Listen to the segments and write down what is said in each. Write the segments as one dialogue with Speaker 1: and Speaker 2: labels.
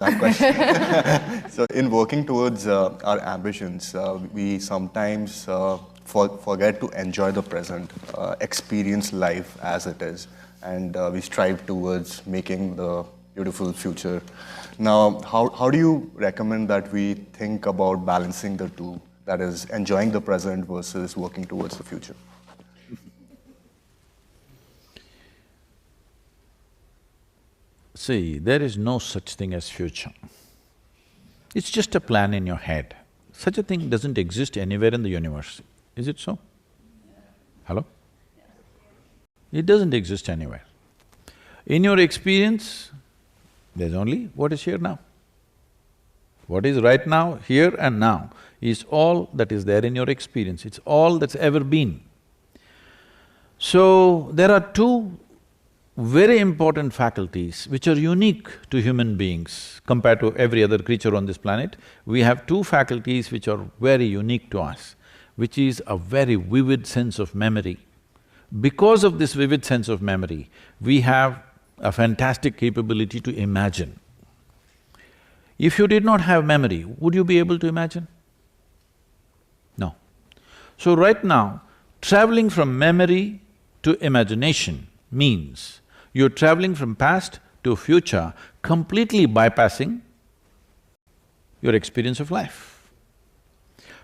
Speaker 1: that question. So in working towards our ambitions, we sometimes forget to enjoy the present, experience life as it is, and we strive towards making the beautiful future. Now, how do you recommend that we think about balancing the two, that is, enjoying the present versus working towards the future?
Speaker 2: See, there is no such thing as future. It's just a plan in your head. Such a thing doesn't exist anywhere in the universe. Is it so? Hello? It doesn't exist anywhere. In your experience, there's only what is here now. What is right now, here and now, is all that is there in your experience. It's all that's ever been. So, there are two very important faculties which are unique to human beings compared to every other creature on this planet. We have two faculties which are very unique to us, which is a very vivid sense of memory. Because of this vivid sense of memory, we have a fantastic capability to imagine. If you did not have memory, would you be able to imagine? No. So right now, traveling from memory to imagination means you're traveling from past to future, completely bypassing your experience of life.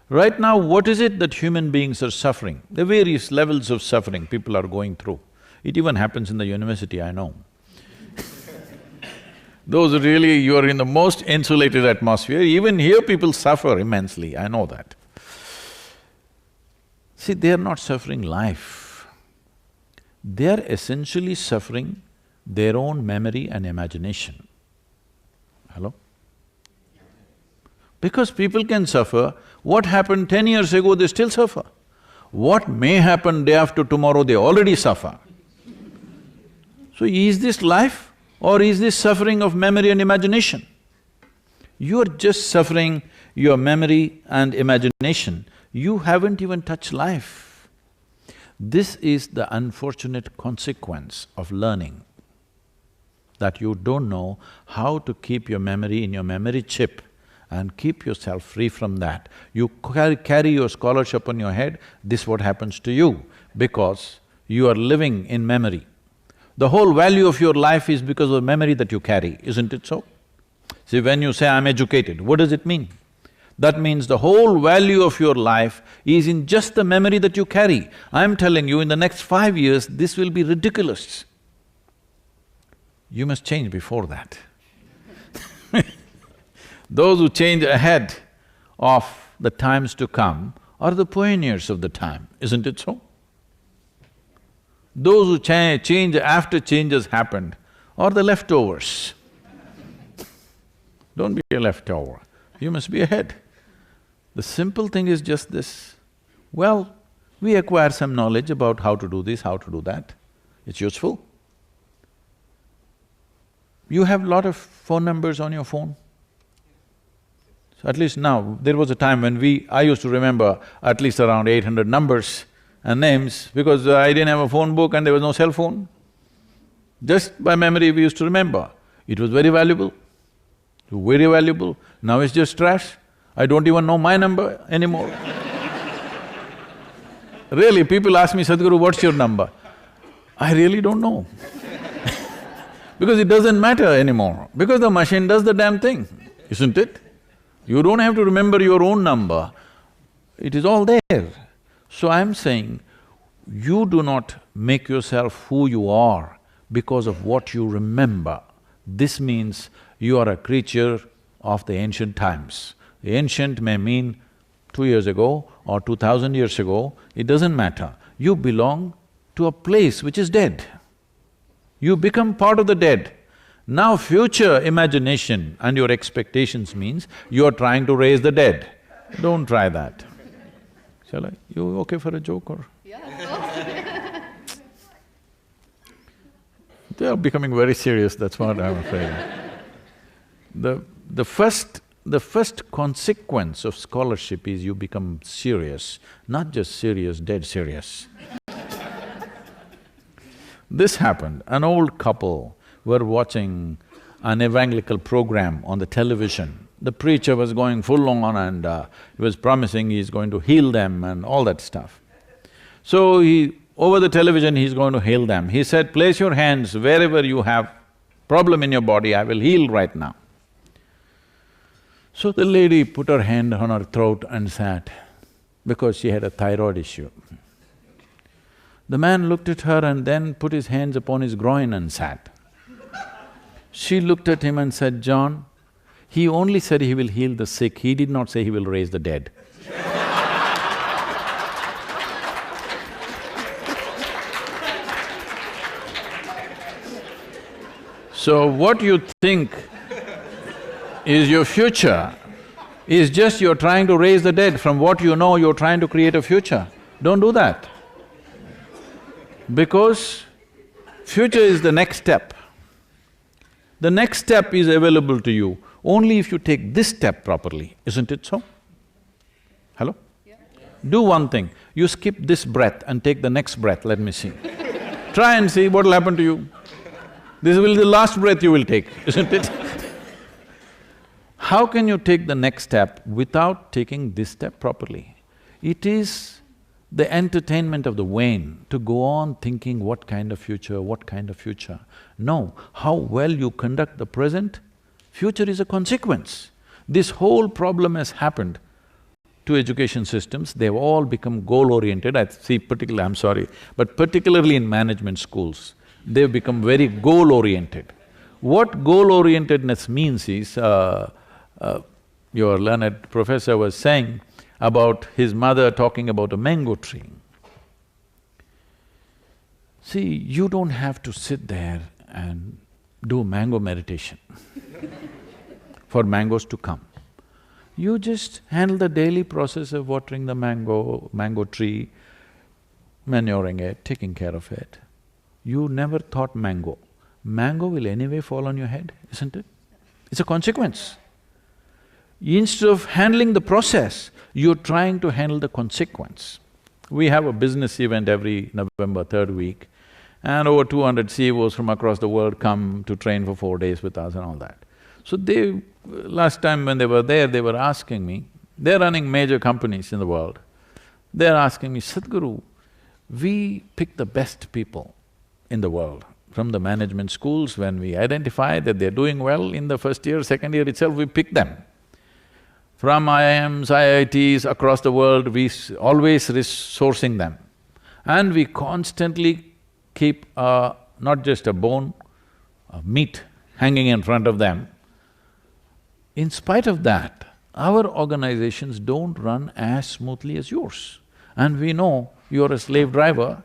Speaker 2: Right now, what is it that human beings are suffering? The various levels of suffering people are going through. It even happens in the university, I know. Those really… you are in the most insulated atmosphere, even here people suffer immensely, I know that. See, they are not suffering life. They are essentially suffering their own memory and imagination. Hello? Because people can suffer, what happened 10 years ago, they still suffer. What may happen day after tomorrow, they already suffer. So is this life or is this suffering of memory and imagination? You are just suffering your memory and imagination, you haven't even touched life. This is the unfortunate consequence of learning, that you don't know how to keep your memory in your memory chip and keep yourself free from that. You carry your scholarship on your head, this is what happens to you, because you are living in memory. The whole value of your life is because of the memory that you carry, isn't it so? See, when you say, I'm educated, what does it mean? That means the whole value of your life is in just the memory that you carry. I'm telling you, in the next 5 years, this will be ridiculous. You must change before that. Those who change ahead of the times to come are the pioneers of the time, isn't it so? Those who change after change has happened are the leftovers. Don't be a leftover, you must be ahead. The simple thing is just this, well, we acquire some knowledge about how to do this, how to do that, it's useful. You have a lot of phone numbers on your phone. So at least now, there was a time when I used to remember at least around 800 numbers and names because I didn't have a phone book and there was no cell phone. Just by memory we used to remember. It was very valuable, very valuable. Now it's just trash. I don't even know my number anymore. Really, people ask me, Sadhguru, what's your number? I really don't know because it doesn't matter anymore, because the machine does the damn thing, isn't it? You don't have to remember your own number, it is all there. So I'm saying, you do not make yourself who you are because of what you remember. This means you are a creature of the ancient times. The ancient may mean 2 years ago or 2000 years ago, it doesn't matter. You belong to a place which is dead. You become part of the dead. Now future imagination and your expectations means you are trying to raise the dead. Don't try that. Shall I? You okay for a joke or?
Speaker 3: Yeah.
Speaker 2: They are becoming very serious, that's what I'm afraid. The first consequence of scholarship is you become serious, not just serious, dead serious. This happened, an old couple were watching an evangelical program on the television. The preacher was going full on and he was promising he's going to heal them and all that stuff. So over the television he's going to heal them. He said, place your hands wherever you have problem in your body, I will heal right now. So the lady put her hand on her throat and sat, because she had a thyroid issue. The man looked at her and then put his hands upon his groin and sat. She looked at him and said, John, he only said he will heal the sick, he did not say he will raise the dead. So what you think is your future is just you're trying to raise the dead. From what you know, you're trying to create a future. Don't do that. Because future is the next step. The next step is available to you only if you take this step properly, isn't it so? Hello? Yeah. Do one thing, you skip this breath and take the next breath, let me see. Try and see what'll happen to you. This will be the last breath you will take, isn't it? How can you take the next step without taking this step properly? It is the entertainment of the vain to go on thinking what kind of future, what kind of future. No, how well you conduct the present, future is a consequence. This whole problem has happened to education systems, they've all become goal-oriented. I see particularly, I'm sorry, but particularly in management schools, they've become very goal-oriented. What goal-orientedness means is, your learned professor was saying about his mother talking about a mango tree. See, you don't have to sit there and do mango meditation for mangoes to come. You just handle the daily process of watering the mango tree, manuring it, taking care of it. You never thought mango. Mango will anyway fall on your head, isn't it? It's a consequence. Instead of handling the process, you're trying to handle the consequence. We have a business event every November, third week, and over 200 CEOs from across the world come to train for 4 days with us and all that. So last time when they were there, they were asking me, they're running major companies in the world, they're asking me, Sadhguru, we pick the best people in the world. From the management schools, when we identify that they're doing well in the first year, second year itself, we pick them. From IIMs, IITs across the world, we always resourcing them. And we constantly keep not just a bone, a meat hanging in front of them. In spite of that, our organizations don't run as smoothly as yours. And we know you're a slave driver.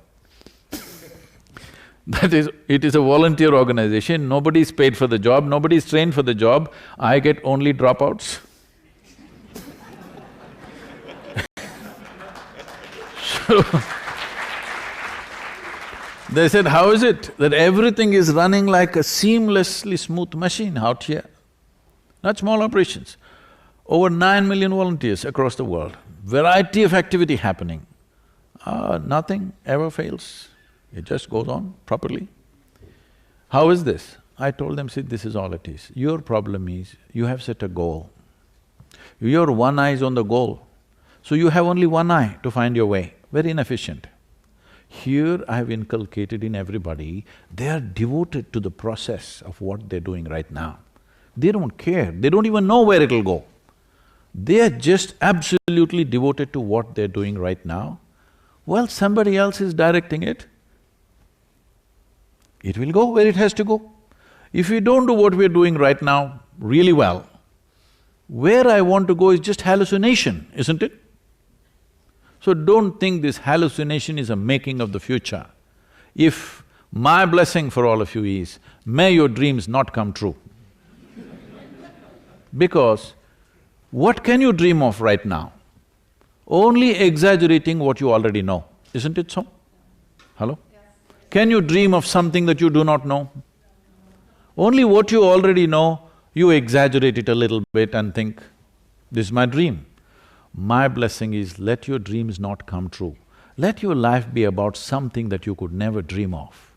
Speaker 2: That is, it is a volunteer organization, nobody's paid for the job, nobody's trained for the job, I get only dropouts. So, they said, how is it that everything is running like a seamlessly smooth machine out here? Not small operations. Over 9 million volunteers across the world, variety of activity happening. Nothing ever fails, it just goes on properly. How is this? I told them, see, this is all it is. Your problem is, you have set a goal. Your one eye is on the goal, so you have only one eye to find your way, very inefficient. Here I have inculcated in everybody, they are devoted to the process of what they're doing right now. They don't care, they don't even know where it'll go. They are just absolutely devoted to what they're doing right now. Well, somebody else is directing it, it will go where it has to go. If we don't do what we're doing right now really well, where I want to go is just hallucination, isn't it? So don't think this hallucination is a making of the future. If my blessing for all of you is, may your dreams not come true. Because what can you dream of right now? Only exaggerating what you already know, isn't it so? Hello? Yes. Can you dream of something that you do not know? Only what you already know, you exaggerate it a little bit and think, this is my dream. My blessing is, let your dreams not come true. Let your life be about something that you could never dream of.